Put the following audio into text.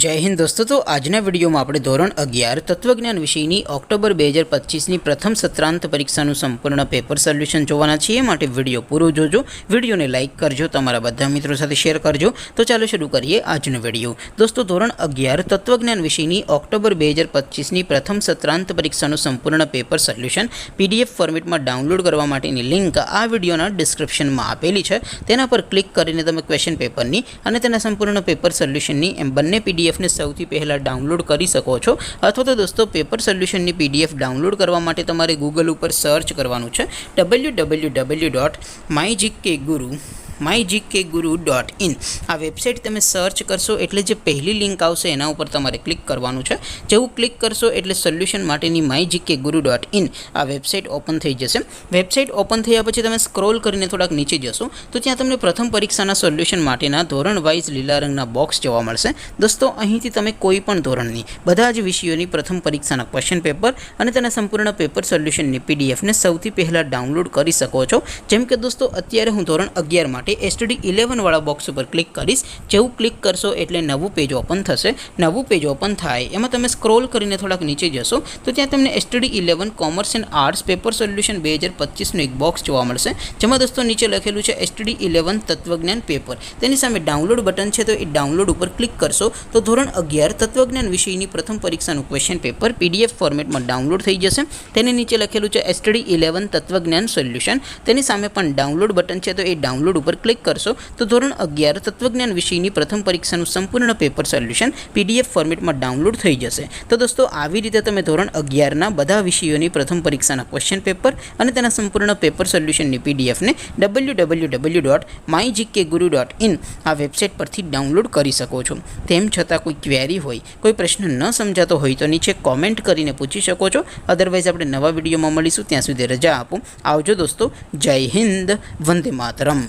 जय हिंद दोस्तों। तो आजना विडियो में આપણે ધોરણ 11 તત્વજ્ઞાન વિષયની ઓક્ટોબર 2025ની પ્રથમ સત્રાંત પરીક્ષાનું સંપૂર્ણ પેપર સોલ્યુશન જોવાના છીએ। માટે વિડિયો પૂરો જોજો, વિડિયોને લાઈક કરજો, તમારા બધા મિત્રો સાથે શેર કરજો। તો ચાલો શરૂ કરીએ આજનો વિડિયો। દોસ્તો ધોરણ 11 તત્વજ્ઞાન વિષયની ઓક્ટોબર 2025ની પ્રથમ સત્રાંત પરીક્ષાનું સંપૂર્ણ પેપર સોલ્યુશન પીડીએફ ફોર્મેટમાં ડાઉનલોડ કરવા માટેની લિંક આ વિડિયોના ડિસ્ક્રિપ્શનમાં આપેલી છે। તેના પર ક્લિક કરીને તમે ક્વેશ્ચન પેપરની અને તેના સંપૂર્ણ પેપર સોલ્યુશનની એમ બંને પીડીએફ ने સૌથી પહેલા ડાઉનલોડ કરી શકો છો। અથવા તો દોસ્તો પેપર સોલ્યુશનની પીડીએફ ડાઉનલોડ કરવા માટે તમારે ગૂગલ ઉપર સર્ચ કરવાનું છે www.mygkguru.in। આ વેબસાઇટ તમે સર્ચ કરશો એટલે જે પહેલી લિંક આવશે એના ઉપર તમારે ક્લિક કરવાનું છે। જેવું ક્લિક કરશો એટલે સોલ્યુશન માટેની mygkguru.in આ વેબસાઇટ ઓપન થઈ જશે। વેબસાઇટ ઓપન થયા પછી તમે સ્ક્રોલ કરીને થોડાક નીચે જશો તો ત્યાં તમને પ્રથમ પરીક્ષાના સોલ્યુશન માટેના ધોરણ વાઇઝ લીલા રંગના બોક્સ જોવા મળશે। દોસ્તો અહીંથી તમે કોઈ પણ ધોરણની બધા જ વિષયોની પ્રથમ પરીક્ષાના ક્વેશ્ચન પેપર અને તેના સંપૂર્ણ પેપર સોલ્યુશનની પીડીએફને સૌથી પહેલા ડાઉનલોડ કરી શકો છો। જેમ કે દોસ્તો અત્યારે હું ધોરણ 11 માટે STD 11 વાળા બોક્સ ઉપર ક્લિક કરીશ। જેવું ક્લિક કરશો એટલે નવું પેજ ઓપન થશે। નવું પેજ ઓપન થાય એમાં તમે સ્ક્રોલ કરીને થોડાક નીચે જશો તો ત્યાં તમને STD 11 commerce and arts paper solution 2025નું એક બોક્સ જોવા મળશે। જેમાં દોસ્તો નીચે લખેલું છે STD 11 તત્વજ્ઞાન પેપર। તેની સામે ડાઉનલોડ બટન છે તો એ ડાઉનલોડ ઉપર ક્લિક કરશો તો ધોરણ 11 તત્વજ્ઞાન વિષયની પ્રથમ પરીક્ષાનું ક્વેશ્ચન પેપર પીડીએફ ફોર્મેટમાં ડાઉનલોડ થઈ જશે। તેની નીચે લખેલું છે STD 11 તત્વજ્ઞાન સોલ્યુશન। તેની સામે પણ ડાઉનલોડ બટન છે તો એ ડાઉનલોડ ઉપર ક્લિક કરશો તો ધોરણ 11 તત્વજ્ઞાન વિષયની પ્રથમ પરીક્ષાનું સંપૂર્ણ પેપર સોલ્યુશન પીડીએફ ફોર્મેટમાં ડાઉનલોડ થઈ જશે। તો દોસ્તો આવી રીતે તમે ધોરણ 11ના બધા વિષયોની પ્રથમ પરીક્ષાના ક્વેશ્ચન પેપર અને તેના સંપૂર્ણ પેપર સોલ્યુશનની પીડીએફને www.mygkguru.in આ વેબસાઇટ પરથી ડાઉનલોડ કરી શકો છો। તેમ છતાં કોઈ ક્વેરી હોય, કોઈ પ્રશ્ન ન સમજાતો હોય તો નીચે કોમેન્ટ કરીને પૂછી શકો છો। અધરવાઇઝ આપણે નવા વિડીયોમાં મળીશું, ત્યાં સુધી રજા આપો। આવજો દોસ્તો, જય હિન્દ, વંદે માતરમ।